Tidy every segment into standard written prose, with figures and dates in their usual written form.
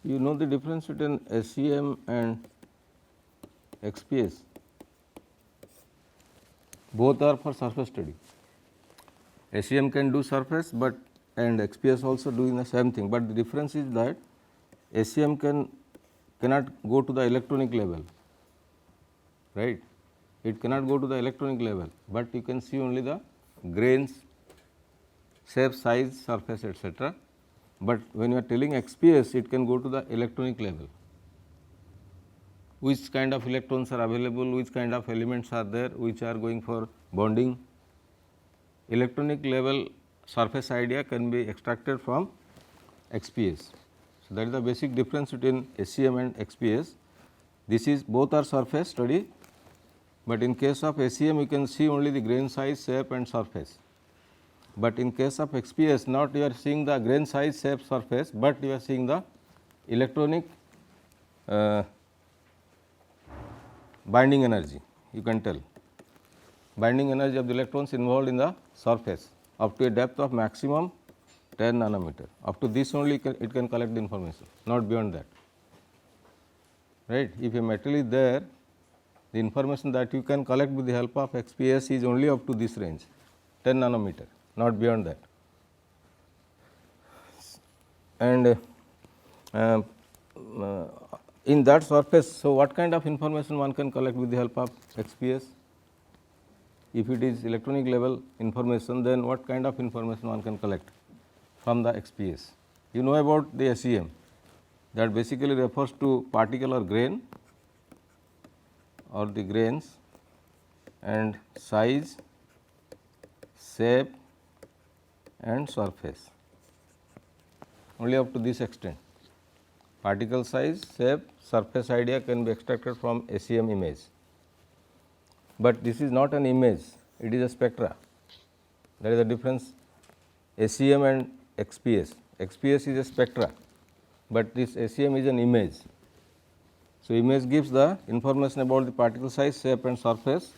You know the difference between SEM and XPS? Both are for surface study. SEM can do surface, but and XPS also doing the same thing, but the difference is that SEM cannot go to the electronic level, right? It cannot go to the electronic level, but you can see only the grains, shape, size, surface, etc. But when you are telling XPS, it can go to the electronic level. Which kind of electrons are available, which kind of elements are there, which are going for bonding. Electronic level surface idea can be extracted from XPS. So, that is the basic difference between SEM and XPS. This is both are surface study, but in case of SEM you can see only the grain size, shape and surface. But in case of XPS, not you are seeing the grain size, shape, surface, but you are seeing the electronic binding energy. You can tell binding energy of the electrons involved in the surface up to a depth of maximum 10 nanometer. Up to this only it can collect the information, not beyond that, right. If a material is there, the information that you can collect with the help of XPS is only up to this range, 10 nanometer, not beyond that. And in that surface, so what kind of information one can collect with the help of XPS? If it is electronic level information, then what kind of information one can collect from the XPS? You know about the SEM, that basically refers to particle or grain or the grains and size, shape and surface, only up to this extent. Particle size, shape, surface idea can be extracted from SEM image, but this is not an image, it is a spectra. That is the difference SEM and XPS. XPS is a spectra, but this SEM is an image. So, image gives the information about the particle size, shape and surface,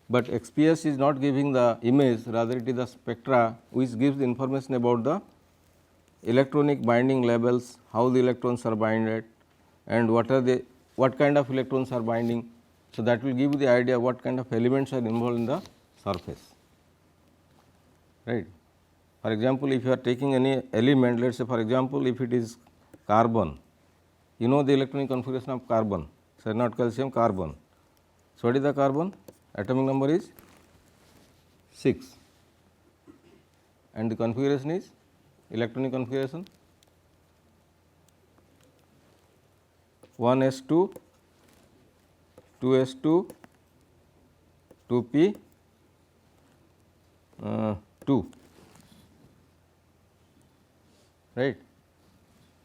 but XPS is not giving the image, rather it is the spectra which gives the information about the electronic binding levels, how the electrons are binded and what kind of electrons are binding. So, that will give you the idea what kind of elements are involved in the surface, right. For example, if you are taking any element, let us say for example, if it is carbon, you know the electronic configuration of carbon, so not calcium, carbon. So, what is the carbon? Atomic number is 6 and the configuration is electronic configuration 1s2, 2s2, 2p, 2, right.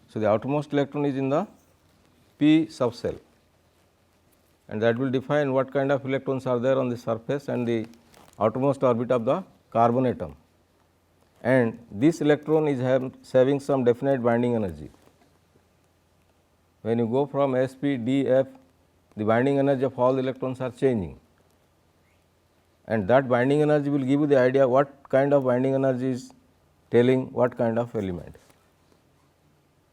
So, the outermost electron is in the p subshell and that will define what kind of electrons are there on the surface and the outermost orbit of the carbon atom, and this electron is having some definite binding energy. When you go from sp, d, f, the binding energy of all the electrons are changing, and that binding energy will give you the idea what kind of binding energy is telling what kind of element,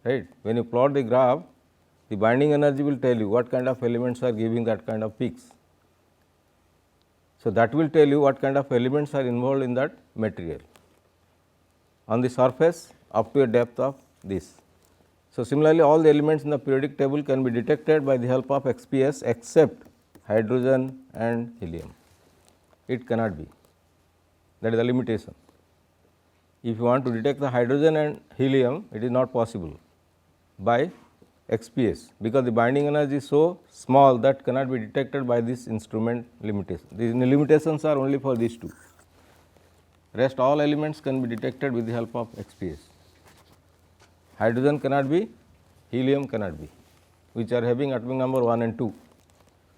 right. When you plot the graph, the binding energy will tell you what kind of elements are giving that kind of peaks. So, that will tell you what kind of elements are involved in that material on the surface up to a depth of this. So, similarly, all the elements in the periodic table can be detected by the help of XPS except hydrogen and helium. It cannot be, that is the limitation. If you want to detect the hydrogen and helium, it is not possible by XPS, because the binding energy is so small that cannot be detected by this instrument limitation. These limitations are only for these two, rest all elements can be detected with the help of XPS. Hydrogen cannot be, helium cannot be, which are having atomic number 1 and 2.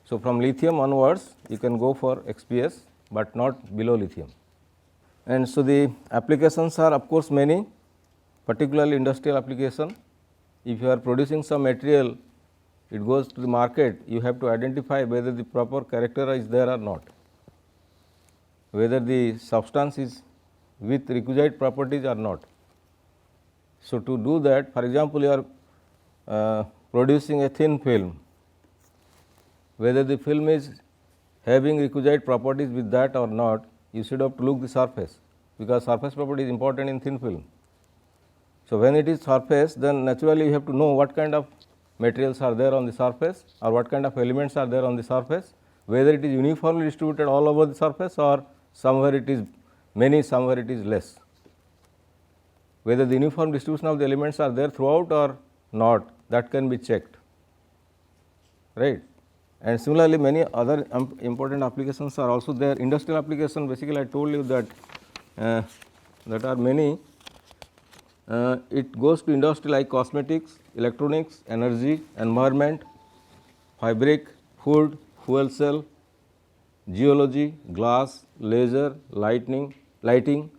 So, from lithium onwards you can go for XPS, but not below lithium. And so, the applications are of course many, particularly industrial application. If you are producing some material, it goes to the market, you have to identify whether the proper character is there or not, whether the substance is with requisite properties or not. So, to do that, for example, you are producing a thin film, whether the film is having requisite properties with that or not, you should have to look the surface, because surface property is important in thin film. So, when it is surface, then naturally you have to know what kind of materials are there on the surface or what kind of elements are there on the surface, whether it is uniformly distributed all over the surface or somewhere it is many, somewhere it is less. Whether the uniform distribution of the elements are there throughout or not, that can be checked, right. And similarly, many other important applications are also there. Industrial application, basically I told you that that are many. It goes to industry like cosmetics, electronics, energy, environment, fabric, food, fuel cell, geology, glass, laser, lighting,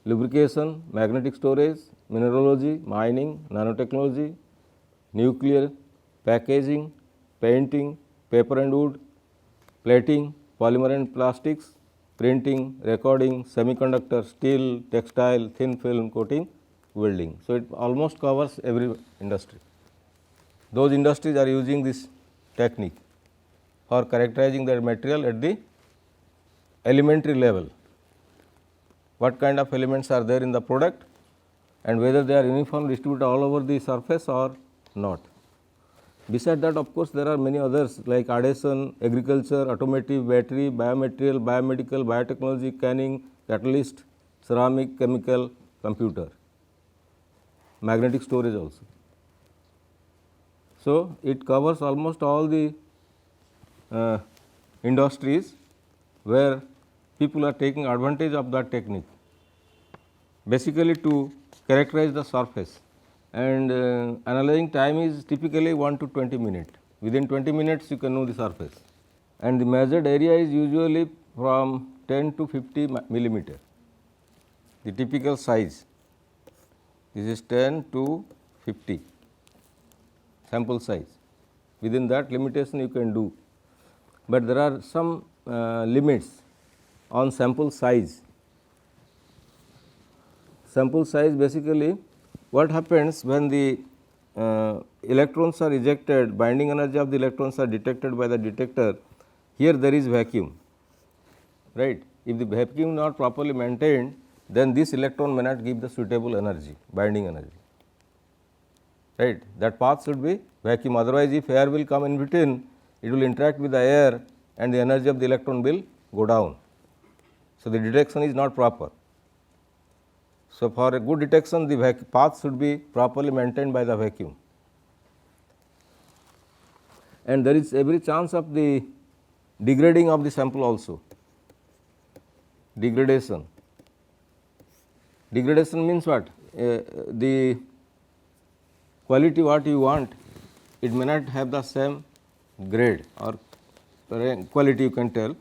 lubrication, magnetic storage, mineralogy, mining, nanotechnology, nuclear, packaging, painting, paper and wood, plating, polymer and plastics, printing, recording, semiconductor, steel, textile, thin film coating, welding. So, it almost covers every industry. Those industries are using this technique for characterizing their material at the elementary level. What kind of elements are there in the product and whether they are uniformly distributed all over the surface or not. Besides that, of course, there are many others like adhesion, agriculture, automotive, battery, biomaterial, biomedical, biotechnology, canning, catalyst, ceramic, chemical, computer, magnetic storage also. So, it covers almost all the industries where people are taking advantage of that technique, basically to characterize the surface. And analyzing time is typically 1 to 20 minutes. Within 20 minutes you can know the surface, and the measured area is usually from 10 to 50 millimeter, the typical size. This is 10 to 50 sample size. Within that limitation you can do, but there are some limits on sample size. Sample size, basically what happens when the electrons are ejected, binding energy of the electrons are detected by the detector. Here there is vacuum, right. If the vacuum is not properly maintained, then this electron may not give the suitable energy, binding energy, right. That path should be vacuum, otherwise if air will come in between, it will interact with the air and the energy of the electron will go down. So, the detection is not proper. So, for a good detection, the path should be properly maintained by the vacuum, and there is every chance of the degrading of the sample also. Degradation. Degradation means what? The quality what you want, it may not have the same grade or quality, you can tell.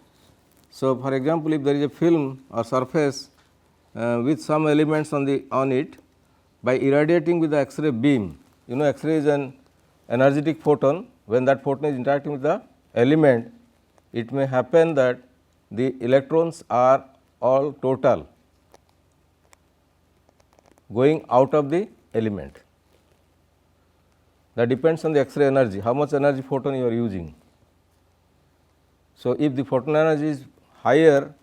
So, for example, if there is a film or surface with some elements on it, by irradiating with the X-ray beam, you know X-ray is an energetic photon. When that photon is interacting with the element, it may happen that the electrons are all total going out of the element. That depends on the X-ray energy, how much energy photon you are using. So, if the photon energy is higher,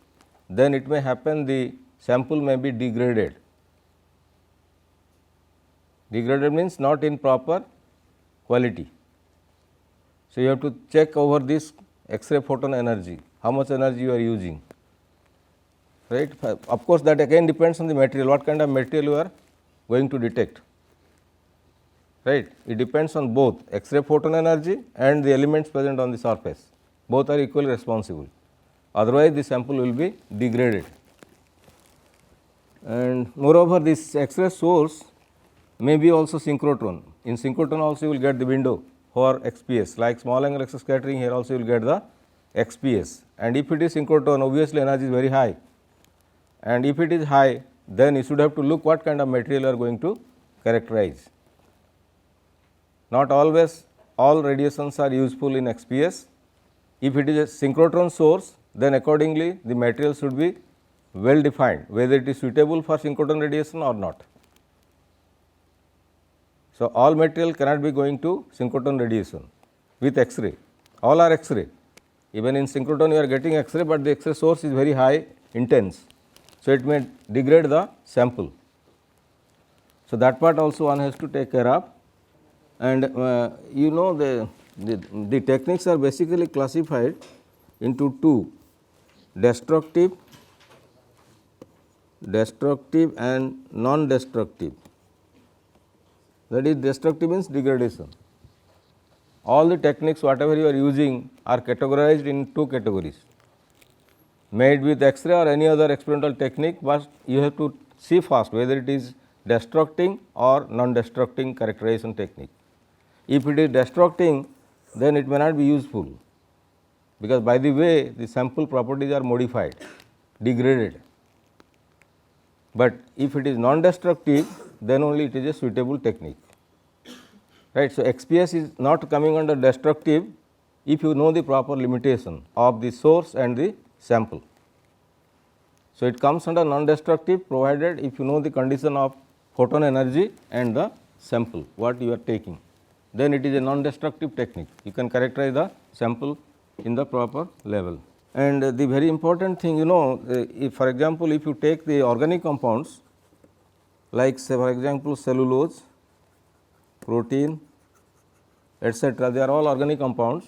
then it may happen the sample may be degraded. Degraded means not in proper quality. So, you have to check over this X-ray photon energy, how much energy you are using, right. Of course, that again depends on the material, what kind of material you are going to detect, right. It depends on both X-ray photon energy and the elements present on the surface, both are equally responsible, otherwise the sample will be degraded. And moreover, this X-ray source may be also synchrotron. In synchrotron also you will get the window for XPS, like small angle X scattering, here also you will get the XPS, and if it is synchrotron, obviously energy is very high, and if it is high, then you should have to look what kind of material you are going to characterize. Not always all radiations are useful in XPS. If it is a synchrotron source, then accordingly the material should be well defined, whether it is suitable for synchrotron radiation or not. So, all material cannot be going to synchrotron radiation with X-ray, all are X-ray. Even in synchrotron you are getting X-ray, but the X-ray source is very high intense. So, it may degrade the sample. So, that part also one has to take care of, and you know the techniques are basically classified into two: destructive and non-destructive. That is, destructive means degradation. All the techniques whatever you are using are categorized in two categories: made with X-ray or any other experimental technique, but you have to see first whether it is destructing or non-destructing characterization technique. If it is destructing, then it may not be useful, because by the way the sample properties are modified, degraded. But if it is non-destructive, then only it is a suitable technique, right. So, XPS is not coming under destructive if you know the proper limitation of the source and the sample. So, it comes under non-destructive provided if you know the condition of photon energy and the sample what you are taking, then it is a non-destructive technique. You can characterize the sample in the proper level. And the very important thing, you know, if for example, if you take the organic compounds like say for example, cellulose, protein, etc., they are all organic compounds,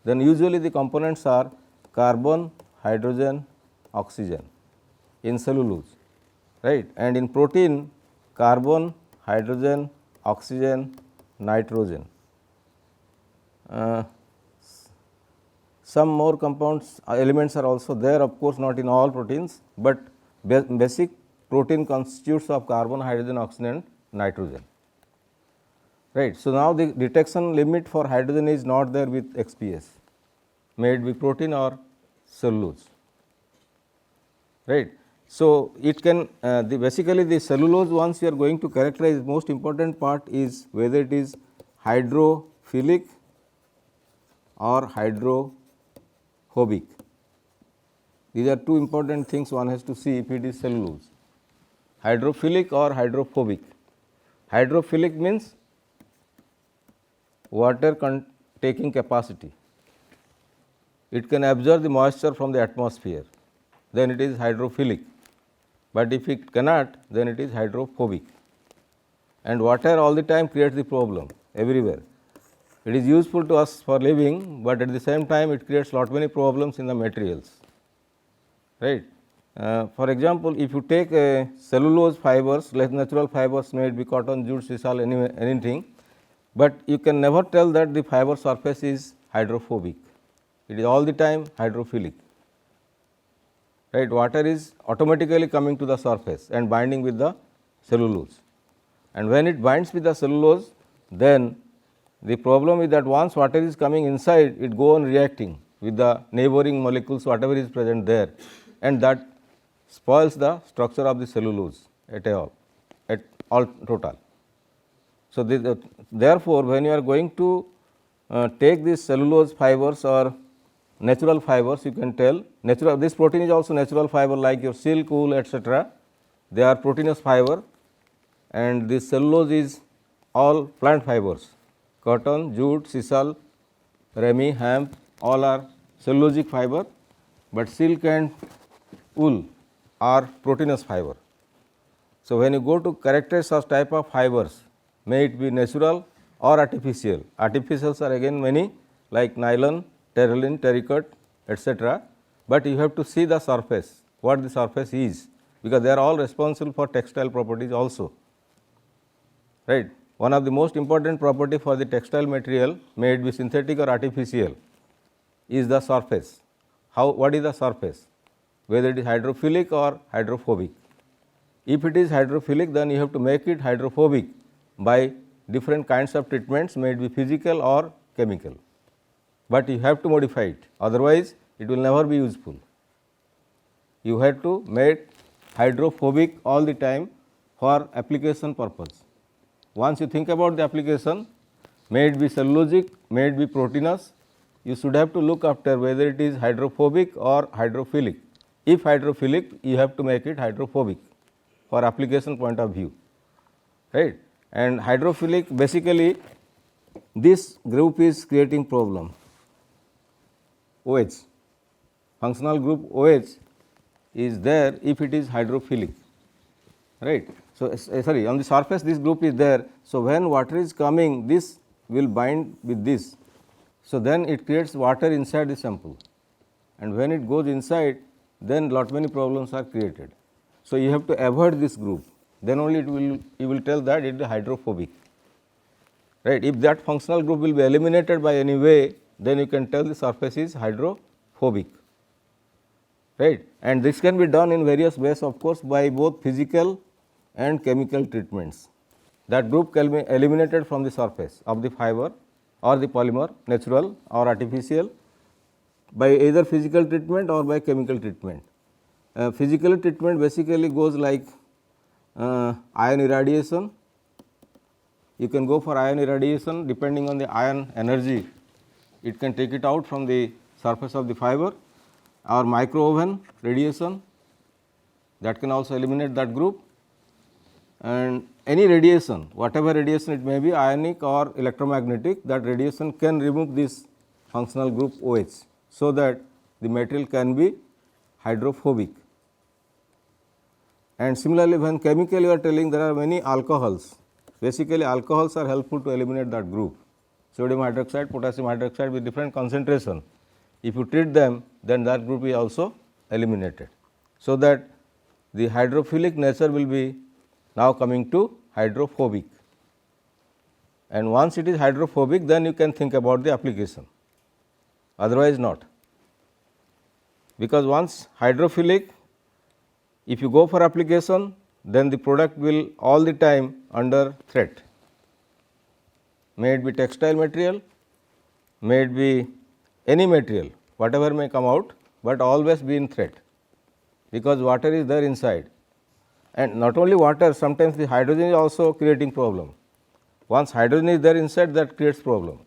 then usually the components are carbon, hydrogen, oxygen in cellulose, right, and in protein carbon, hydrogen, oxygen, nitrogen. Some more compounds elements are also there, of course, not in all proteins, but basic protein constitutes of carbon, hydrogen, oxygen and nitrogen, right. So, now the detection limit for hydrogen is not there with XPS, made with protein or cellulose, right. So, it can basically the cellulose, once you are going to characterize, most important part is whether it is hydrophilic or hydrophobic. These are two important things one has to see if it is cellulose, hydrophilic or hydrophobic. Hydrophilic means water taking capacity, it can absorb the moisture from the atmosphere, then it is hydrophilic, but if it cannot, then it is hydrophobic. And water all the time creates the problem everywhere. It is useful to us for living, but at the same time it creates lot many problems in the materials, right. For example, if you take cellulose fibers, like natural fibers made with cotton, jute, sisal, anything, but you can never tell that the fiber surface is hydrophobic, it is all the time hydrophilic, right. Water is automatically coming to the surface and binding with the cellulose, and when it binds with the cellulose, then the problem is that once water is coming inside, it go on reacting with the neighboring molecules whatever is present there, and that spoils the structure of the cellulose at all total. So, therefore, when you are going to take these cellulose fibers or natural fibers, you can tell natural, this protein is also natural fiber like your silk, wool, etc., they are proteinous fiber, and this cellulose is all plant fibers, cotton, jute, sisal, rami, hemp, all are cellulosic fiber, but silk and wool are proteinous fiber. So, when you go to characterize such type of fibers, may it be natural or artificial. Artificials are again many like nylon, terylene, terrycot, etc., but you have to see the surface, what the surface is, because they are all responsible for textile properties also, right. One of the most important property for the textile material, may it be synthetic or artificial, is the surface. What is the surface? Whether it is hydrophilic or hydrophobic. If it is hydrophilic, then you have to make it hydrophobic by different kinds of treatments, may it be physical or chemical, but you have to modify it, otherwise it will never be useful. You have to make hydrophobic all the time for application purpose. Once you think about the application, may it be cellulosic, may it be proteinous, you should have to look after whether it is hydrophobic or hydrophilic. If hydrophilic, you have to make it hydrophobic for application point of view, right. and hydrophilic, basically this group is creating problem. OH, functional group OH is there if it is hydrophilic, right. So, sorry, on the surface this group is there. So, when water is coming, this will bind with this. So, then it creates water inside the sample, and when it goes inside, then lot many problems are created. So, you have to avoid this group, then only it will, you will tell that it is hydrophobic, right. If that functional group will be eliminated by any way, then you can tell the surface is hydrophobic, right. And this can be done in various ways, of course, by both physical and chemical treatments. That group can be eliminated from the surface of the fiber or the polymer, natural or artificial, by either physical treatment or by chemical treatment. Physical treatment basically goes like ion irradiation. You can go for ion irradiation depending on the ion energy, it can take it out from the surface of the fiber, or micro oven radiation, that can also eliminate that group. And any radiation, whatever radiation it may be, ionic or electromagnetic, that radiation can remove this functional group OH, so that the material can be hydrophobic. And similarly, when chemical you are telling, there are many alcohols, basically alcohols are helpful to eliminate that group, sodium hydroxide, potassium hydroxide with different concentration. If you treat them, then that group is also eliminated. So, that the hydrophilic nature will be now coming to hydrophobic, and once it is hydrophobic, then you can think about the application, otherwise not. Because once hydrophilic, if you go for application, then the product will all the time under threat, may it be textile material, may it be any material, whatever may come out, but always be in threat, because water is there inside. And not only water, sometimes the hydrogen is also creating problem. Once hydrogen is there inside, that creates problem,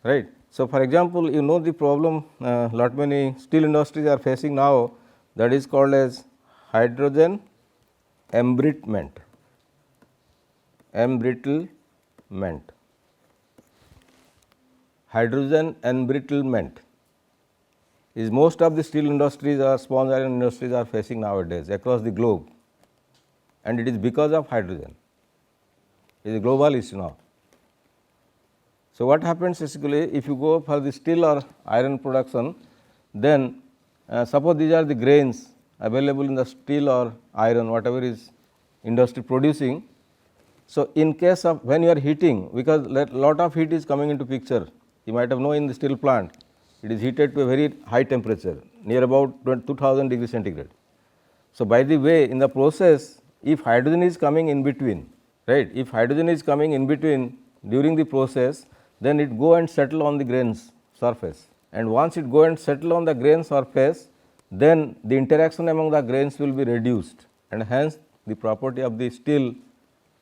right. So, for example, you know the problem lot many steel industries are facing now, that is called as hydrogen embrittlement. Hydrogen embrittlement is most of the steel industries or sponge iron industries are facing nowadays across the globe, and it is because of hydrogen. It is a global issue now. So, what happens basically, if you go for the steel or iron production, then suppose these are the grains available in the steel or iron, whatever is industry producing. So, in case of when you are heating, because lot of heat is coming into picture, you might have known in the steel plant, it is heated to a very high temperature, near about 2000 degrees centigrade. So, by the way, in the process, if hydrogen is coming in between, right, if hydrogen is coming in between during the process, then it go and settle on the grains surface, and once it go and settle on the grain surface, then the interaction among the grains will be reduced, and hence the property of the steel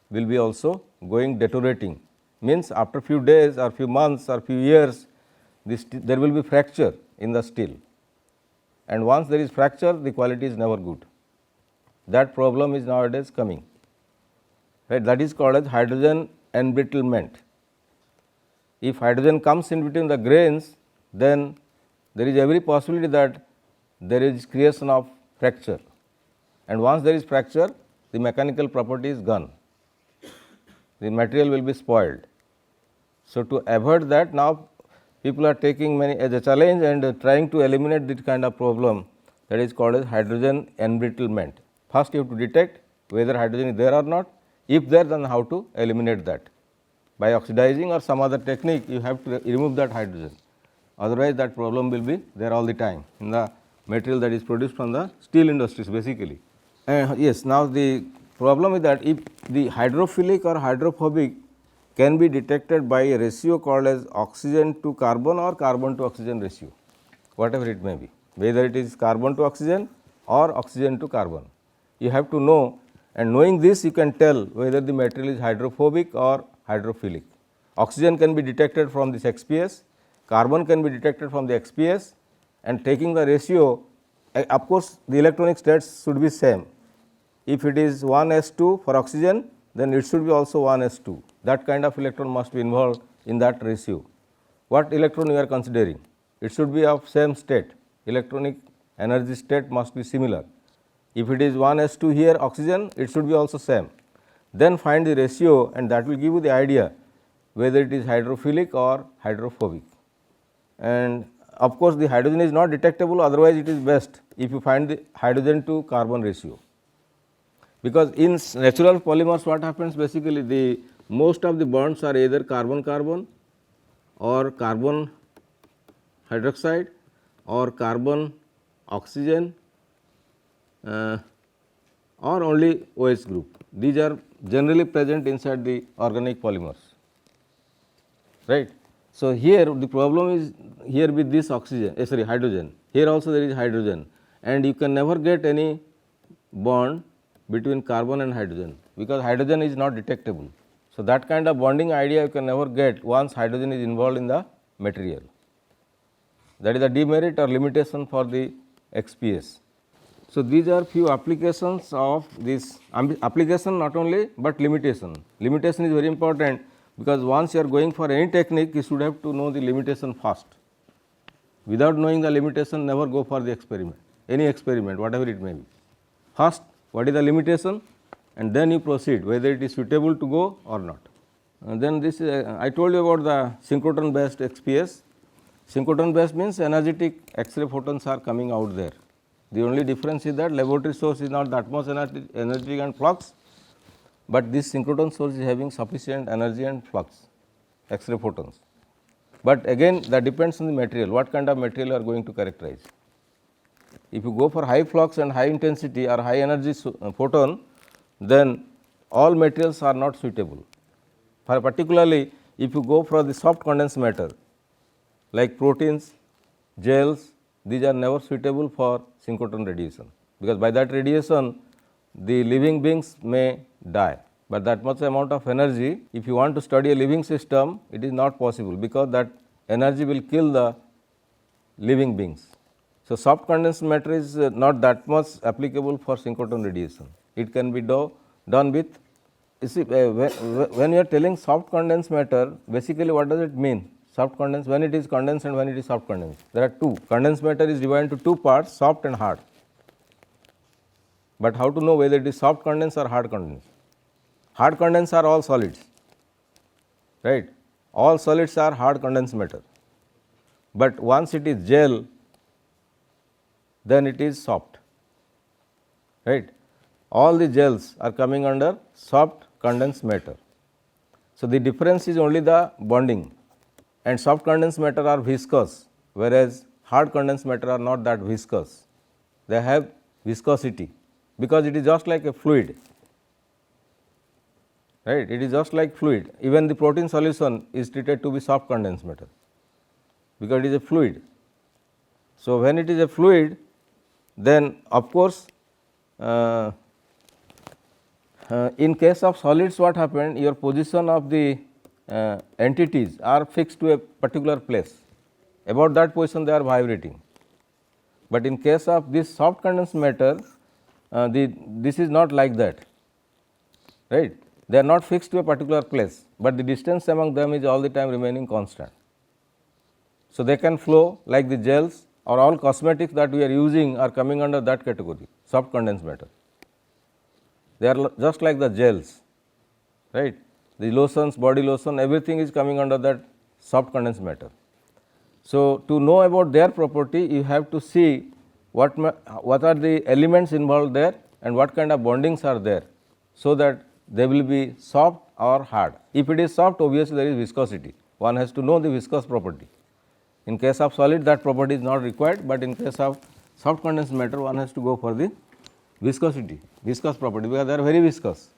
will be also going deteriorating. Means after few days or few months or few years, there will be fracture in the steel, and once there is fracture, the quality is never good. That problem is nowadays coming, right. That is called as hydrogen embrittlement. If hydrogen comes in between the grains, then there is every possibility that there is creation of fracture, and once there is fracture, the mechanical property is gone, the material will be spoiled. So, to avoid that, now people are taking many as a challenge and trying to eliminate this kind of problem, that is called as hydrogen embrittlement. First, you have to detect whether hydrogen is there or not. If there, then how to eliminate that. By oxidizing or some other technique, you have to remove that hydrogen, otherwise that problem will be there all the time in the material that is produced from the steel industries basically. Yes, now the problem is that if the hydrophilic or hydrophobic can be detected by a ratio called as oxygen to carbon or carbon to oxygen ratio, whatever it may be, whether it is carbon to oxygen or oxygen to carbon. You have to know, and knowing this you can tell whether the material is hydrophobic or hydrophilic. Oxygen can be detected from this XPS, carbon can be detected from the XPS, and taking the ratio, of course, the electronic states should be same. If it is 1s2 for oxygen, then it should be also 1s2. That kind of electron must be involved in that ratio. What electron we are considering? It should be of same state, electronic energy state must be similar. If it is 1s2 here oxygen, it should be also same. Then find the ratio, and that will give you the idea whether it is hydrophilic or hydrophobic. And of course, the hydrogen is not detectable, otherwise it is best if you find the hydrogen to carbon ratio. Because in natural polymers what happens, basically the most of the bonds are either carbon carbon or carbon hydroxide or carbon oxygen or only OH group. These are generally present inside the organic polymers, right. So, here the problem is here with this oxygen, hydrogen, here also there is hydrogen, and you can never get any bond between carbon and hydrogen, because hydrogen is not detectable. So, that kind of bonding idea you can never get once hydrogen is involved in the material. That is the demerit or limitation for the XPS. So, these are few applications of this application, not only, but limitation. Limitation is very important, because once you are going for any technique, you should have to know the limitation first. Without knowing the limitation, never go for the experiment, any experiment, whatever it may be. First, what is the limitation, and then you proceed whether it is suitable to go or not. And then this I told you about the synchrotron based XPS. Synchrotron based means energetic X-ray photons are coming out there. The only difference is that laboratory source is not that much energetic and flux, but this synchrotron source is having sufficient energy and flux, X-ray photons. But again that depends on the material, what kind of material you are going to characterize. If you go for high flux and high intensity or high energy photon, then all materials are not suitable. For particularly if you go for the soft condensed matter like proteins, gels, these are never suitable for synchrotron radiation, because by that radiation the living beings may die, but that much amount of energy, if you want to study a living system, it is not possible, because that energy will kill the living beings. So, soft condensed matter is not that much applicable for synchrotron radiation. It can be done with, you see, when you are telling soft condensed matter, basically what does it mean? Soft condensed, when it is condensed and when it is soft condensed. There are two. Condensed matter is divided into two parts, soft and hard. But how to know whether it is soft condensed or hard condensed? Hard condensed are all solids, right. All solids are hard condensed matter, but once it is gel, then it is soft, right. All the gels are coming under soft condensed matter. So, the difference is only the bonding, and soft condensed matter are viscous, whereas hard condensed matter are not that viscous. They have viscosity, because it is just like a fluid, right. It is just like fluid. Even the protein solution is treated to be soft condensed matter, because it is a fluid. So, when it is a fluid, then of course, in case of solids what happened, your position of the entities are fixed to a particular place, about that position they are vibrating. But in case of this soft condensed matter, this is not like that, right. They are not fixed to a particular place, but the distance among them is all the time remaining constant. So, they can flow like the gels, or all cosmetics that we are using are coming under that category, soft condensed matter. They are just like the gels, right. The lotions, body lotion, everything is coming under that soft condensed matter. So, to know about their property, you have to see what are the elements involved there and what kind of bondings are there, so that they will be soft or hard. If it is soft, obviously there is viscosity, one has to know the viscous property. In case of solid, that property is not required, but in case of soft condensed matter, one has to go for the viscosity, viscous property, because they are very viscous,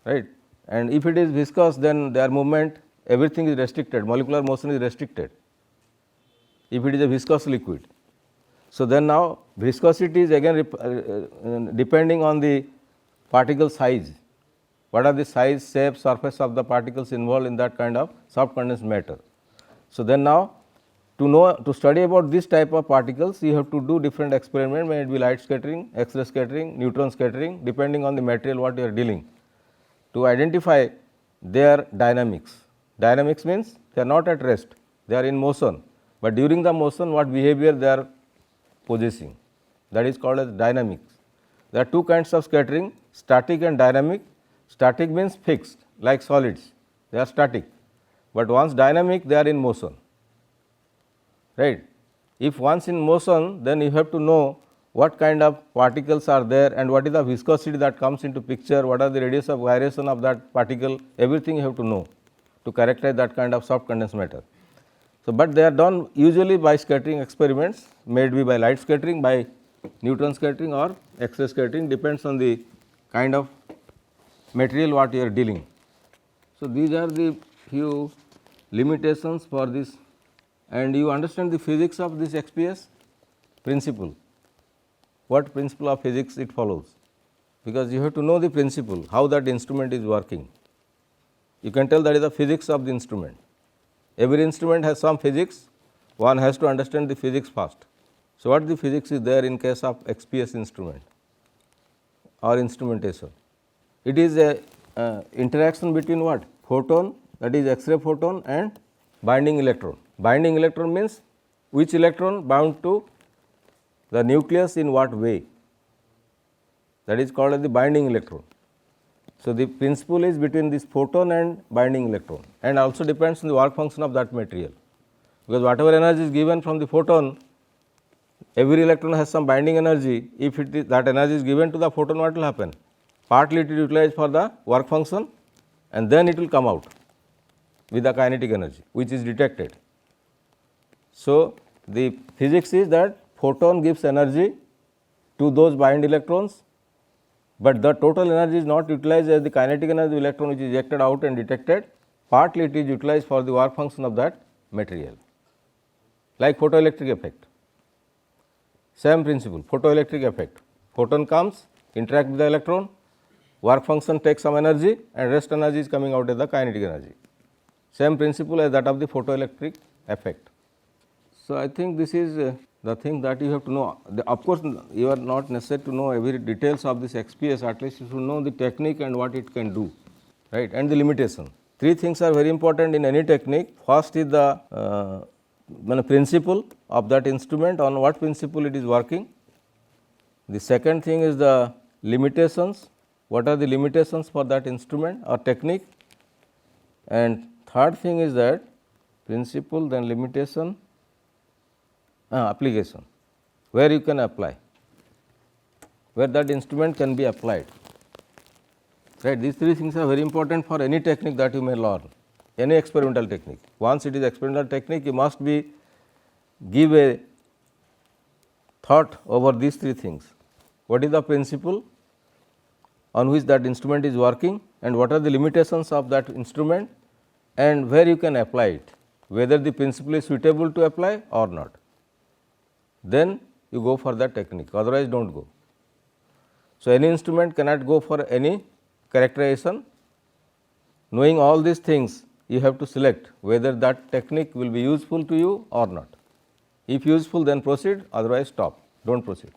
right. And if it is viscous, then their movement, everything is restricted, molecular motion is restricted, if it is a viscous liquid. So, then now viscosity is again depending on the particle size, what are the size, shape, surface of the particles involved in that kind of soft condensed matter. So, then now to study about this type of particles, you have to do different experiments, may it be light scattering, X-ray scattering, neutron scattering, depending on the material what you are dealing. to identify their dynamics. Dynamics means they are not at rest, they are in motion, but during the motion what behavior they are possessing, that is called as dynamics. There are two kinds of scattering, static and dynamic. Static means fixed, like solids, they are static, but once dynamic they are in motion, right. If once in motion, then you have to know what kind of particles are there and what is the viscosity that comes into picture, what are the radius of gyration of that particle, everything you have to know to characterize that kind of soft condensed matter. So, but they are done usually by scattering experiments, maybe by light scattering, by neutron scattering or X-ray scattering, depends on the kind of material what you are dealing. So, these are the few limitations for this, and you understand the physics of this XPS principle. What principle of physics it follows? Because you have to know the principle, how that instrument is working. You can tell that is the physics of the instrument. Every instrument has some physics, one has to understand the physics first. So, what the physics is there in case of XPS instrument or instrumentation? It is a interaction between what? Photon, that is X-ray photon, and binding electron. Binding electron means which electron bound to the nucleus in what way, that is called as the binding electron. So, the principle is between this photon and binding electron, and also depends on the work function of that material, because whatever energy is given from the photon, every electron has some binding energy. If it is that energy is given to the photon, what will happen? Partly it is utilized for the work function and then it will come out with the kinetic energy which is detected. So, the physics is that photon gives energy to those bind electrons, but the total energy is not utilized as the kinetic energy of electron which is ejected out and detected, partly it is utilized for the work function of that material, like photoelectric effect. Same principle, photoelectric effect. Photon comes, interact with the electron, work function takes some energy and rest energy is coming out as the kinetic energy. Same principle as that of the photoelectric effect. So, I think this is the thing that you have to know. Of course, you are not necessary to know every details of this XPS, at least you should know the technique and what it can do, right, and the limitation. Three things are very important in any technique. First is the principle of that instrument, on what principle it is working. The second thing is the limitations, what are the limitations for that instrument or technique, and third thing is that principle, then limitation, application, where you can apply, where that instrument can be applied, right. These three things are very important for any technique that you may learn, any experimental technique. Once it is experimental technique, you must give a thought over these three things. What is the principle on which that instrument is working, and what are the limitations of that instrument, and where you can apply it, whether the principle is suitable to apply or not. Then you go for that technique, otherwise do not go. So, any instrument cannot go for any characterization. Knowing all these things, you have to select whether that technique will be useful to you or not. If useful, then proceed, otherwise stop, do not proceed.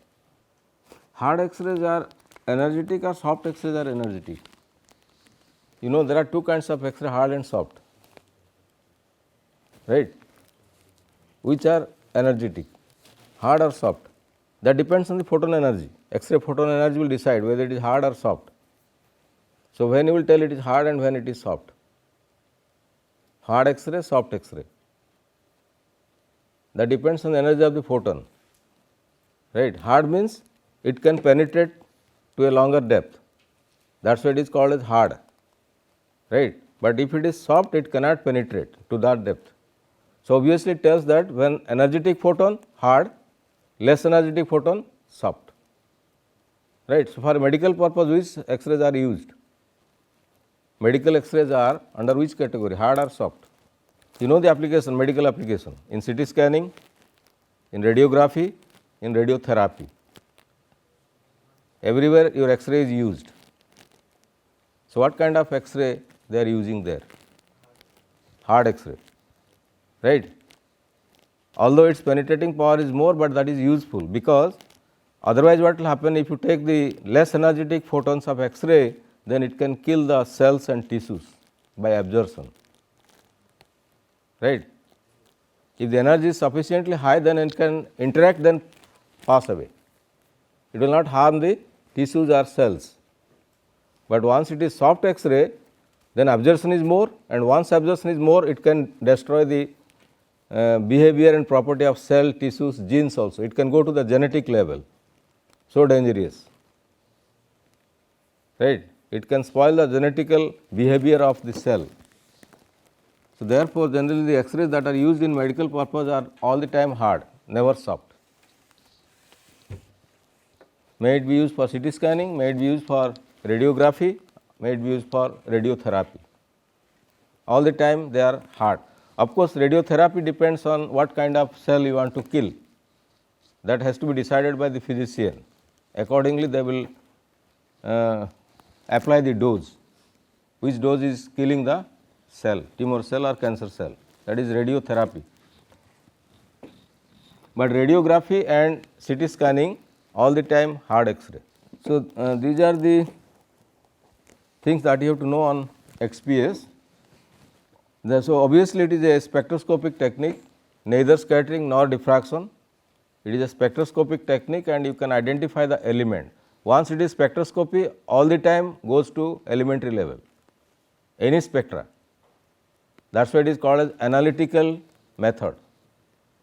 Hard X-rays are energetic or soft X-rays are energetic? You know, there are two kinds of X-ray, hard and soft, right, which are energetic, hard or soft. That depends on the photon energy. X-ray photon energy will decide whether it is hard or soft. So, when you will tell it is hard and when it is soft, hard X-ray, soft X-ray, that depends on the energy of the photon, right. Hard means it can penetrate to a longer depth, that is why it is called as hard, right. But if it is soft, it cannot penetrate to that depth. So, obviously it tells that when energetic photon hard, less energetic photon soft, right. So, for medical purpose, which X-rays are used? Medical X-rays are under which category, hard or soft? You know the application, medical application, in CT scanning, in radiography, in radiotherapy, everywhere your X-ray is used. So, what kind of X-ray they are using there? Hard X-ray, right. Although its penetrating power is more, but that is useful, because otherwise what will happen, if you take the less energetic photons of X-ray, then it can kill the cells and tissues by absorption, right. If the energy is sufficiently high, then it can interact, then pass away. It will not harm the tissues or cells. But once it is soft X-ray, then absorption is more, and once absorption is more, it can destroy the behavior and property of cell, tissues, genes also. It can go to the genetic level, so dangerous, right. It can spoil the genetical behavior of the cell. So, therefore, generally the X-rays that are used in medical purpose are all the time hard, never soft. May it be used for CT scanning, may it be used for radiography, may it be used for radiotherapy. All the time they are hard. Of course, radiotherapy depends on what kind of cell you want to kill. That has to be decided by the physician. Accordingly, they will apply the dose, which dose is killing the cell, tumor cell or cancer cell, that is radiotherapy. But radiography and CT scanning all the time hard X-ray. So, these are the things that you have to know on XPS. So, obviously, it is a spectroscopic technique, neither scattering nor diffraction. It is a spectroscopic technique and you can identify the element. Once it is spectroscopy, all the time goes to elementary level, any spectra. That is why it is called as analytical method.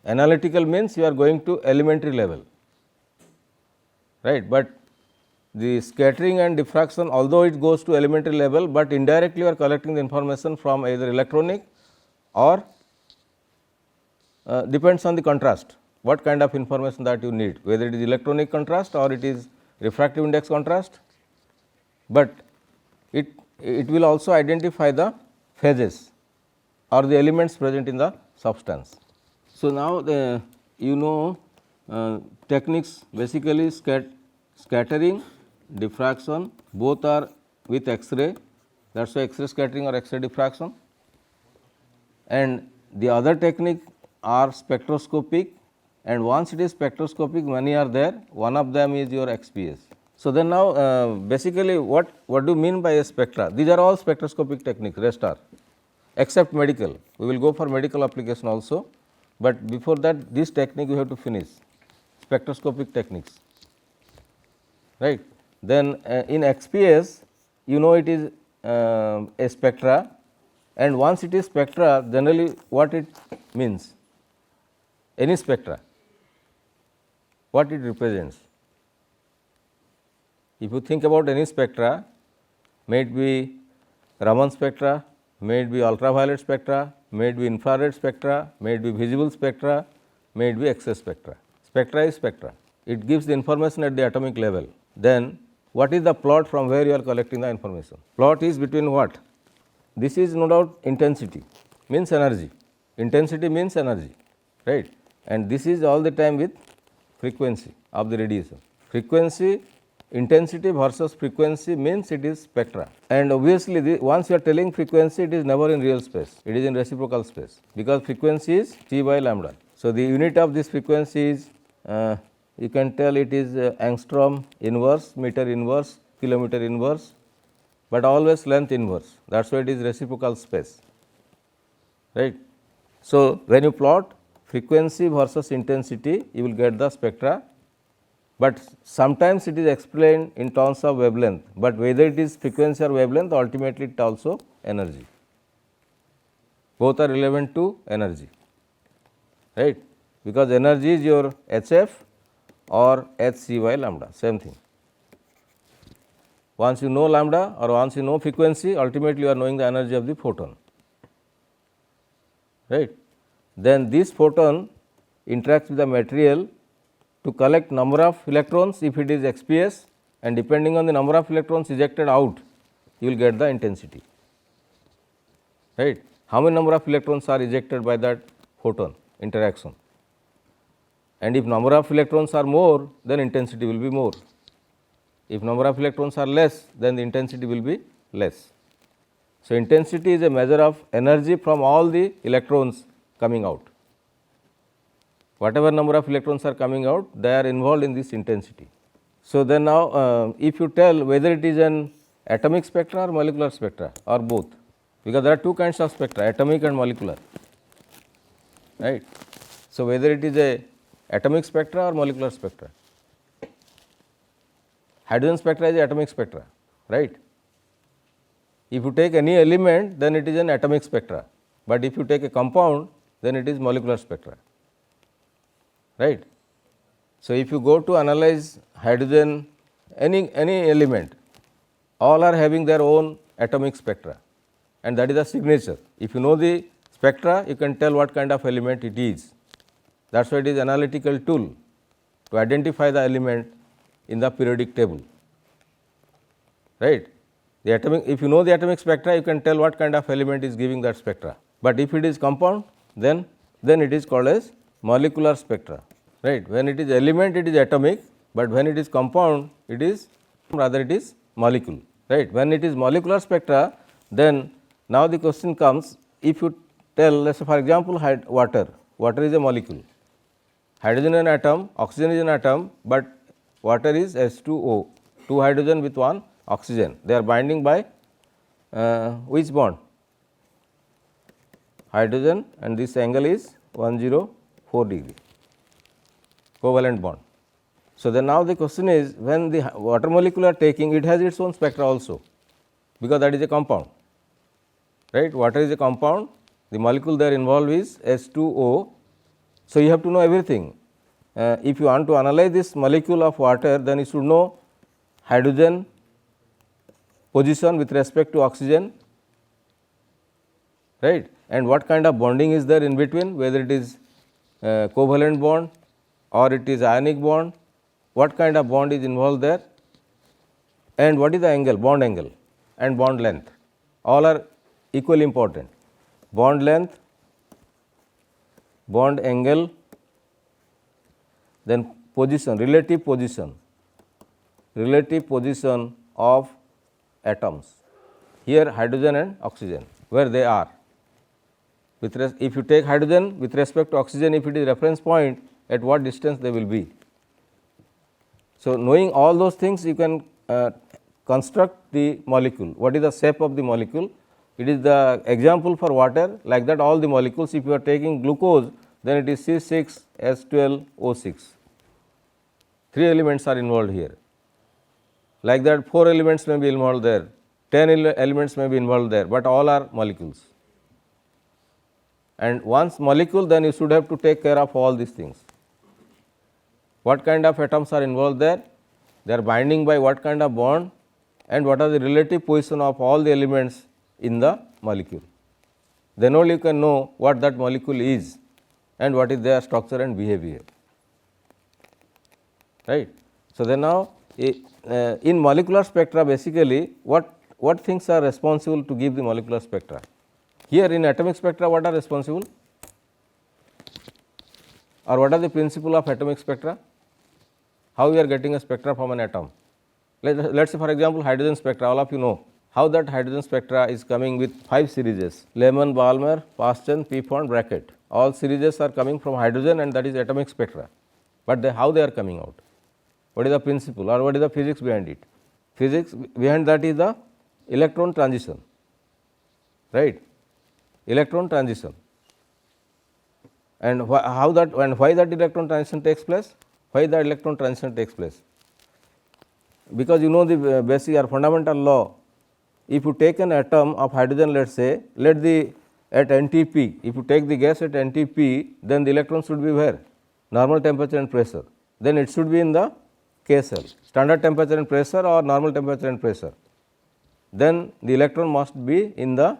Analytical means you are going to elementary level, right. But the scattering and diffraction, although it goes to elementary level, but indirectly you are collecting the information from either electronic or depends on the contrast, what kind of information that you need, whether it is electronic contrast or it is refractive index contrast, but it will also identify the phases or the elements present in the substance. So, now techniques basically scattering, diffraction, both are with X-ray, that is why X-ray scattering or X-ray diffraction, and the other technique are spectroscopic, and once it is spectroscopic, many are there, one of them is your XPS. So, then now basically what do you mean by a spectra? These are all spectroscopic techniques, rest are, except medical. We will go for medical application also, but before that this technique we have to finish, spectroscopic techniques, right. Then in XPS, you know it is a spectra, and once it is spectra, generally what it means, any spectra, what it represents. If you think about any spectra, may it be Raman spectra, may it be ultraviolet spectra, may it be infrared spectra, may it be visible spectra, may it be X-ray spectra. Spectra is spectra, it gives the information at the atomic level. Then what is the plot from where you are collecting the information? Plot is between what? This is no doubt intensity, means energy, intensity means energy, right, and this is all the time with frequency of the radiation. Frequency, intensity versus frequency means it is spectra, and obviously once you are telling frequency, it is never in real space, it is in reciprocal space, because frequency is T by lambda. So, the unit of this frequency is you can tell it is angstrom inverse, meter inverse, kilometer inverse, but always length inverse, that is why it is reciprocal space, right. So, when you plot frequency versus intensity, you will get the spectra, but sometimes it is explained in terms of wavelength, but whether it is frequency or wavelength, ultimately it also energy, both are relevant to energy, right, because energy is your HF or Hc by lambda, same thing. Once you know lambda or once you know frequency, ultimately you are knowing the energy of the photon, right. Then this photon interacts with the material to collect number of electrons if it is XPS, and depending on the number of electrons ejected out, you will get the intensity, right. How many number of electrons are ejected by that photon interaction, and if number of electrons are more, then intensity will be more. If number of electrons are less, then the intensity will be less. So, intensity is a measure of energy from all the electrons coming out. Whatever number of electrons are coming out, they are involved in this intensity. So, then now if you tell whether it is an atomic spectra or molecular spectra or both, because there are two kinds of spectra, atomic and molecular, right. So, whether it is a atomic spectra or molecular spectra. Hydrogen spectra is atomic spectra, right. If you take any element, then it is an atomic spectra, but if you take a compound, then it is molecular spectra, right. So, if you go to analyze hydrogen, any element, all are having their own atomic spectra, and that is the signature. If you know the spectra, you can tell what kind of element it is. That is why it is analytical tool to identify the element in the periodic table, right. The atomic, if you know the atomic spectra, you can tell what kind of element is giving that spectra, but if it is compound, then it is called as molecular spectra, right. When it is element, it is atomic, but when it is compound, it is rather it is molecule, right. When it is molecular spectra, then now the question comes, if you tell, let us say for example, water is a molecule, hydrogen is an atom, oxygen is an atom, but water is H2O, 2 hydrogen with 1 oxygen. They are binding by which bond? Hydrogen, and this angle is 104 degree, covalent bond. So, then now the question is, when the water molecule are taking, it has its own spectra also, because that is a compound, right. Water is a compound, the molecule there involved is H2O. So, you have to know everything. If you want to analyze this molecule of water, then you should know hydrogen position with respect to oxygen, right, and what kind of bonding is there in between, whether it is covalent bond or it is ionic bond, what kind of bond is involved there, and what is the angle, bond angle and bond length, all are equally important. Bond length, bond angle, then position, relative position of atoms, here hydrogen and oxygen, where they are. If you take hydrogen with respect to oxygen, if it is reference point, at what distance they will be. So, knowing all those things, you can construct the molecule. What is the shape of the molecule? It is the example for water, like that all the molecules, if you are taking glucose, then it is C6H12O6, 3 elements are involved here. Like that 4 elements may be involved there, 10 elements may be involved there, but all are molecules. And once molecule, then you should have to take care of all these things. What kind of atoms are involved there? They are binding by what kind of bond, and what are the relative position of all the elements in the molecule. Then only you can know what that molecule is and what is their structure and behavior, right. So, then now in molecular spectra, basically what things are responsible to give the molecular spectra? Here in atomic spectra, what are responsible, or what are the principle of atomic spectra? How we are getting a spectra from an atom? Let us say for example, hydrogen spectra, all of you know how that hydrogen spectra is coming with 5 series, Lehmann, Balmer, Paschen, Pfund, Brackett, all series are coming from hydrogen, and that is atomic spectra, but how they are coming out? What is the principle, or what is the physics behind it? Physics behind that is the electron transition, right, electron transition. And how that, and why that electron transition takes place? Why the electron transition takes place? Because you know the basic or fundamental law. If you take an atom of hydrogen, let us say, at NTP, if you take the gas at NTP, then the electron should be where? Normal temperature and pressure. Then it should be in the K cell, standard temperature and pressure or normal temperature and pressure. Then the electron must be in the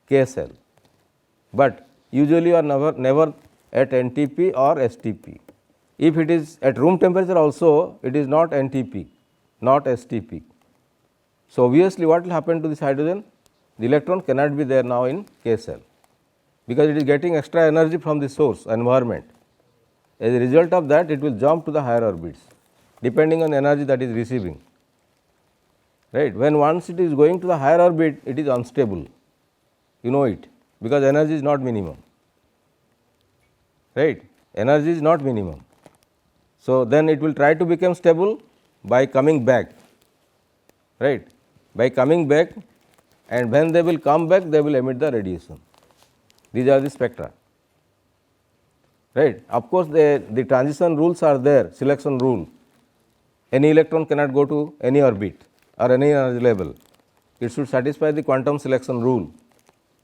K cell, but usually you are never at NTP or STP. If it is at room temperature also, it is not NTP, not STP. So, obviously what will happen to this hydrogen? The electron cannot be there now in K cell, because it is getting extra energy from the source environment. As a result of that, it will jump to the higher orbits depending on the energy that is receiving, right. When once it is going to the higher orbit, it is unstable, you know it, because energy is not minimum, right, energy is not minimum. So, then it will try to become stable by coming back, right, by coming back, and when they will come back they will emit the radiation. These are the spectra, right. Of course, the transition rules are there, selection rule. Any electron cannot go to any orbit or any energy level. It should satisfy the quantum selection rule.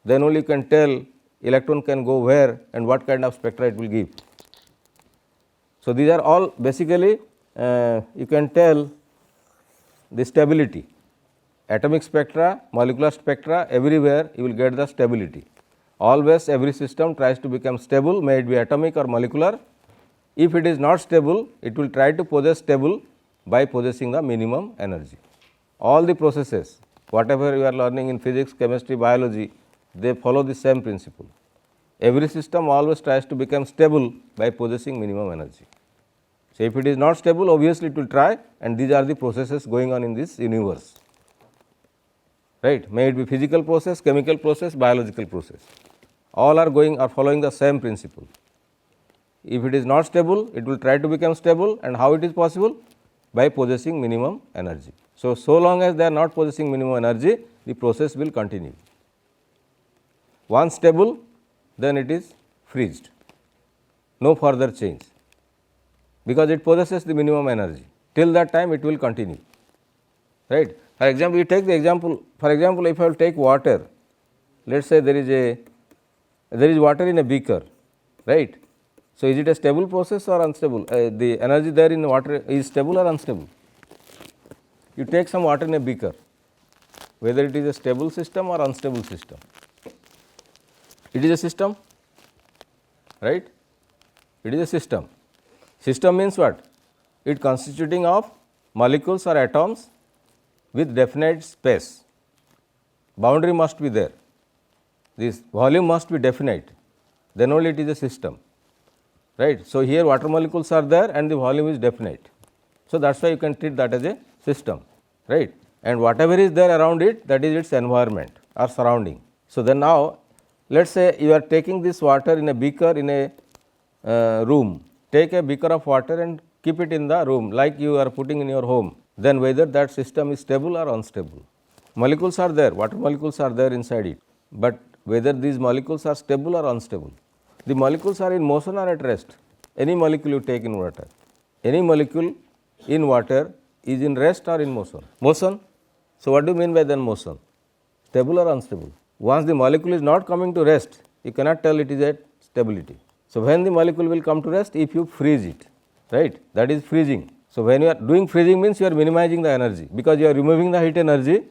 Then only you can tell electron can go where and what kind of spectra it will give. So, these are all basically you can tell the stability. Atomic spectra, molecular spectra, everywhere you will get the stability. Always every system tries to become stable, may it be atomic or molecular. If it is not stable, it will try to possess stable by possessing the minimum energy. All the processes, whatever you are learning in physics, chemistry, biology, they follow the same principle. Every system always tries to become stable by possessing minimum energy. So, if it is not stable, obviously it will try, and these are the processes going on in this universe, right. May it be physical process, chemical process, biological process, all are following the same principle. If it is not stable, it will try to become stable, and how it is possible? By possessing minimum energy. So, so long as they are not possessing minimum energy, the process will continue. Once stable, then it is freezed, no further change, because it possesses the minimum energy. Till that time it will continue, right. For example, you take the example, for example, if I will take water, let us say there is water in a beaker, right. So, is it a stable process or unstable? The energy there in water is stable or unstable? You take some water in a beaker, whether it is a stable system or unstable system. It is a system, right. It is a system. System means what? It constituting of molecules or atoms with definite space. Boundary must be there. This volume must be definite, then only it is a system, right. So, here water molecules are there and the volume is definite. So, that is why you can treat that as a system, right, and whatever is there around it, that is its environment or surrounding. So, then now let us say you are taking this water in a beaker in a room. Take a beaker of water and keep it in the room like you are putting in your home, then whether that system is stable or unstable. Molecules are there, water molecules are there inside it, but whether these molecules are stable or unstable. The molecules are in motion or at rest. Any molecule you take in water, any molecule in water is in rest or in motion? Motion. So, what do you mean by then motion? Stable or unstable? Once the molecule is not coming to rest, you cannot tell it is at stability. So, when the molecule will come to rest? If you freeze it, right, that is freezing. So, when you are doing freezing means you are minimizing the energy, because you are removing the heat energy.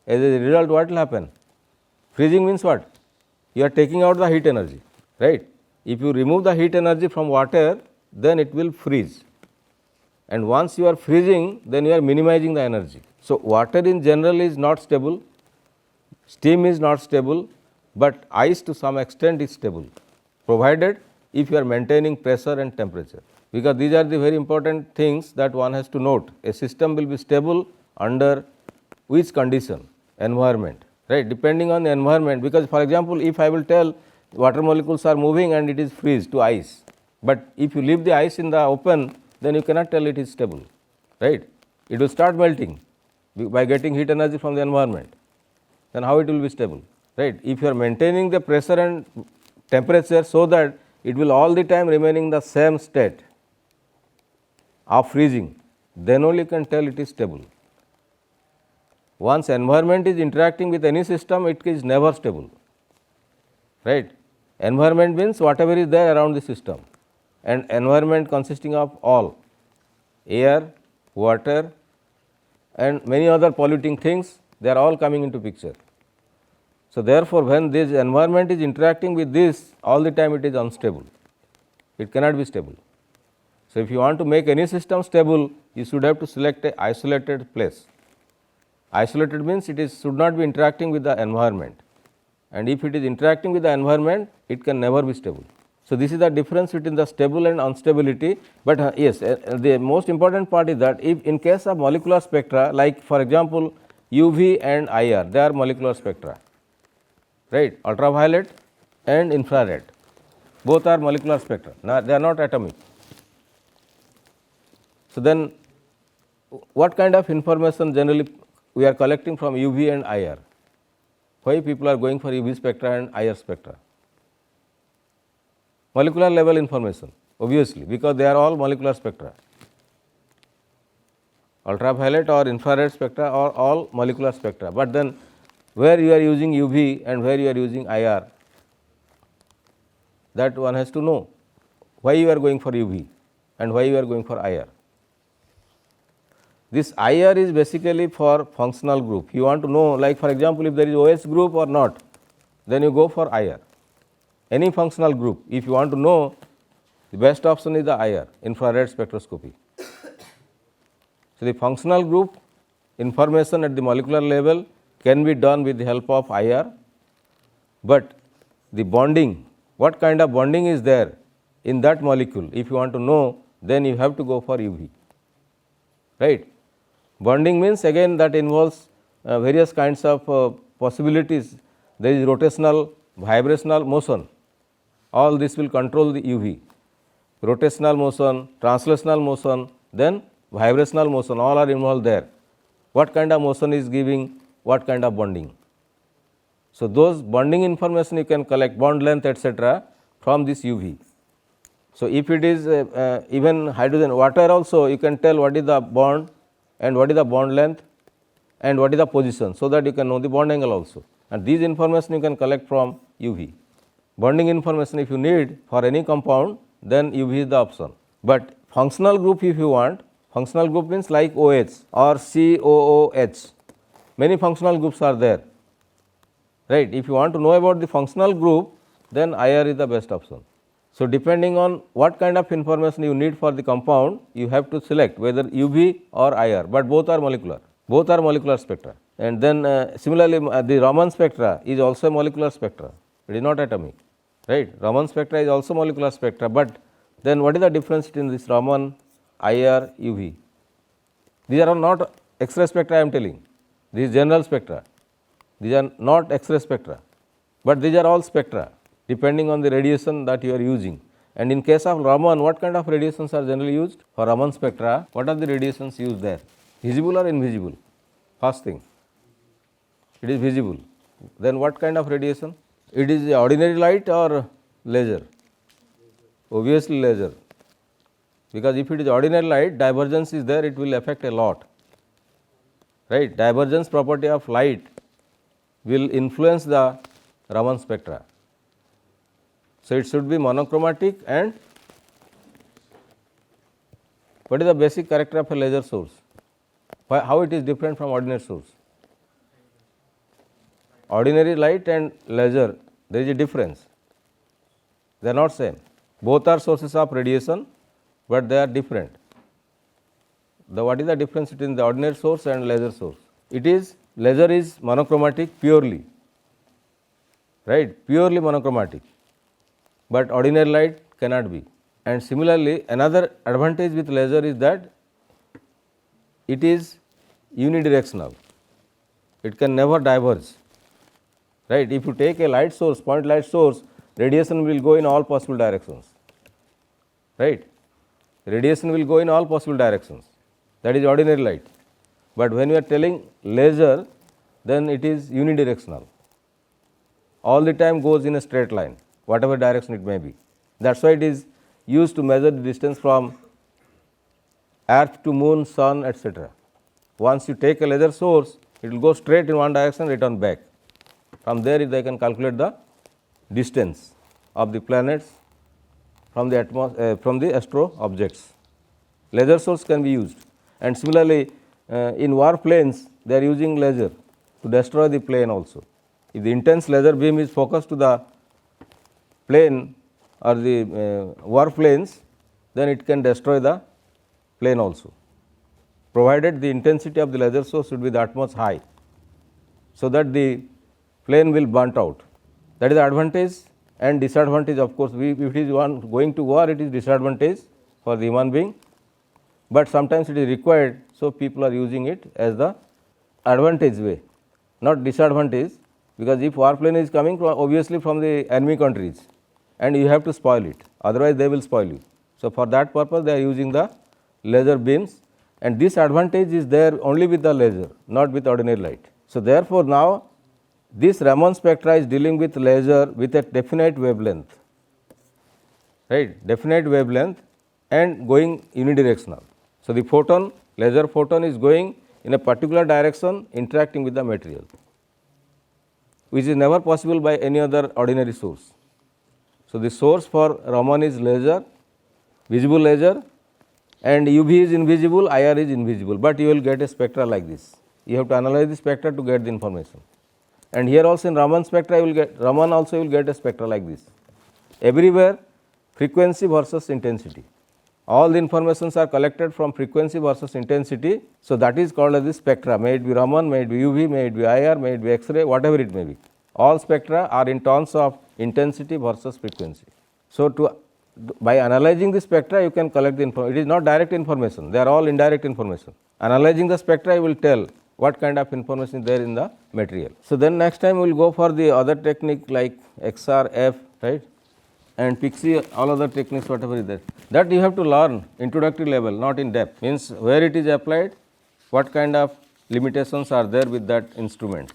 As a result, what will happen? Freezing means what? You are taking out the heat energy, right. If you remove the heat energy from water, then it will freeze, and once you are freezing, then you are minimizing the energy. So, water in general is not stable, steam is not stable, but ice to some extent is stable, provided if you are maintaining pressure and temperature, because these are the very important things that one has to note. A system will be stable under which condition? Environment, right, depending on the environment. Because for example, if I will tell water molecules are moving and it is freeze to ice, but if you leave the ice in the open, then you cannot tell it is stable, right. It will start melting by getting heat energy from the environment, then how it will be stable, right. If you are maintaining the pressure and temperature so that it will all the time remaining the same state of freezing, then only you can tell it is stable. Once environment is interacting with any system, it is never stable, right. Environment means whatever is there around the system, and environment consisting of all air, water and many other polluting things, they are all coming into picture. So, therefore, when this environment is interacting with this, all the time it is unstable, it cannot be stable. So, if you want to make any system stable, you should have to select a isolated place. Isolated means it is should not be interacting with the environment, and if it is interacting with the environment, it can never be stable. So, this is the difference between the stable and unstability, but yes, the most important part is that if in case of molecular spectra, like for example, UV and IR, they are molecular spectra, right, ultraviolet and infrared, both are molecular spectra, they are not atomic. So, then what kind of information generally we are collecting from UV and IR. Why people are going for UV spectra and IR spectra? Molecular level information, obviously, because they are all molecular spectra. Ultraviolet or infrared spectra are all molecular spectra, but then where you are using UV and where you are using IR, that one has to know why you are going for UV and why you are going for IR. This IR is basically for functional group. You want to know, like for example, if there is OH group or not, then you go for IR. Any functional group, if you want to know, the best option is the IR, infrared spectroscopy. So, the functional group information at the molecular level can be done with the help of IR, but the bonding, what kind of bonding is there in that molecule, if you want to know, then you have to go for UV, right. Bonding means again that involves various kinds of possibilities. There is rotational, vibrational motion, all this will control the UV. Rotational motion, translational motion, then vibrational motion, all are involved there. What kind of motion is giving what kind of bonding. So, those bonding information you can collect, bond length etc., from this UV. So, if it is even hydrogen, water also you can tell what is the bond and what is the bond length and what is the position, so that you can know the bond angle also, and these information you can collect from UV. Bonding information if you need for any compound, then UV is the option. But functional group if you want, functional group means like OH or COOH, many functional groups are there, right. If you want to know about the functional group, then IR is the best option. So, depending on what kind of information you need for the compound, you have to select whether UV or IR, but both are molecular spectra. And then similarly, the Raman spectra is also a molecular spectra, it is not atomic, right. Raman spectra is also molecular spectra, but then what is the difference between this Raman, IR, UV? These are not X-ray spectra I am telling, these general spectra, these are not X-ray spectra, but these are all spectra depending on the radiation that you are using. And in case of Raman, what kind of radiations are generally used? For Raman spectra, what are the radiations used there? Visible or invisible? First thing, it is visible. Then what kind of radiation? It is ordinary light or laser? Obviously laser, because if it is ordinary light, divergence is there, it will affect a lot, right. Divergence property of light will influence the Raman spectra. So, it should be monochromatic. And what is the basic character of a laser source? How it is different from ordinary source? Ordinary light and laser, there is a difference, they are not same. Both are sources of radiation, but they are different. What is the difference between the ordinary source and laser source? It is, laser is monochromatic purely, right, purely monochromatic, but ordinary light cannot be. And similarly, another advantage with laser is that it is unidirectional, it can never diverge, right. If you take a light source, point light source, radiation will go in all possible directions, right. Radiation will go in all possible directions, that is ordinary light. But when you are telling laser, then it is unidirectional, all the time goes in a straight line, whatever direction it may be. That is why it is used to measure the distance from earth to moon, sun, etc. Once you take a laser source, it will go straight in one direction, return back. From there they can calculate the distance of the planets from the astro objects. Laser source can be used. And similarly, in war planes, they are using laser to destroy the plane also. If the intense laser beam is focused to the plane or the war planes, then it can destroy the plane also, provided the intensity of the laser source should be that much high, so that the plane will burnt out. That is the advantage and disadvantage. Of course, if it is one going to war, it is disadvantage for the human being, but sometimes it is required. So, people are using it as the advantage way, not disadvantage, because if war plane is coming from obviously from the enemy countries and you have to spoil it, otherwise they will spoil you. So, for that purpose they are using the laser beams, and this advantage is there only with the laser, not with ordinary light. So, therefore, now this Raman spectra is dealing with laser with a definite wavelength, right, definite wavelength and going unidirectional. So, the photon, laser photon is going in a particular direction interacting with the material, which is never possible by any other ordinary source. So, the source for Raman is laser, visible laser, and UV is invisible, IR is invisible, but you will get a spectra like this. You have to analyze the spectra to get the information. And here also in Raman spectra, you will get, Raman also will get a spectra like this. Everywhere frequency versus intensity. All the informations are collected from frequency versus intensity. So, that is called as the spectra, may it be Raman, may it be UV, may it be IR, may it be X-ray, whatever it may be. All spectra are in terms of intensity versus frequency. So, by analyzing the spectra, you can collect the information. It is not direct information, they are all indirect information. Analyzing the spectra, you will tell what kind of information is there in the material. So, then next time we will go for the other technique like XRF, right, and Pixie, all other techniques whatever is there. That you have to learn introductory level, not in depth, means where it is applied, what kind of limitations are there with that instrument.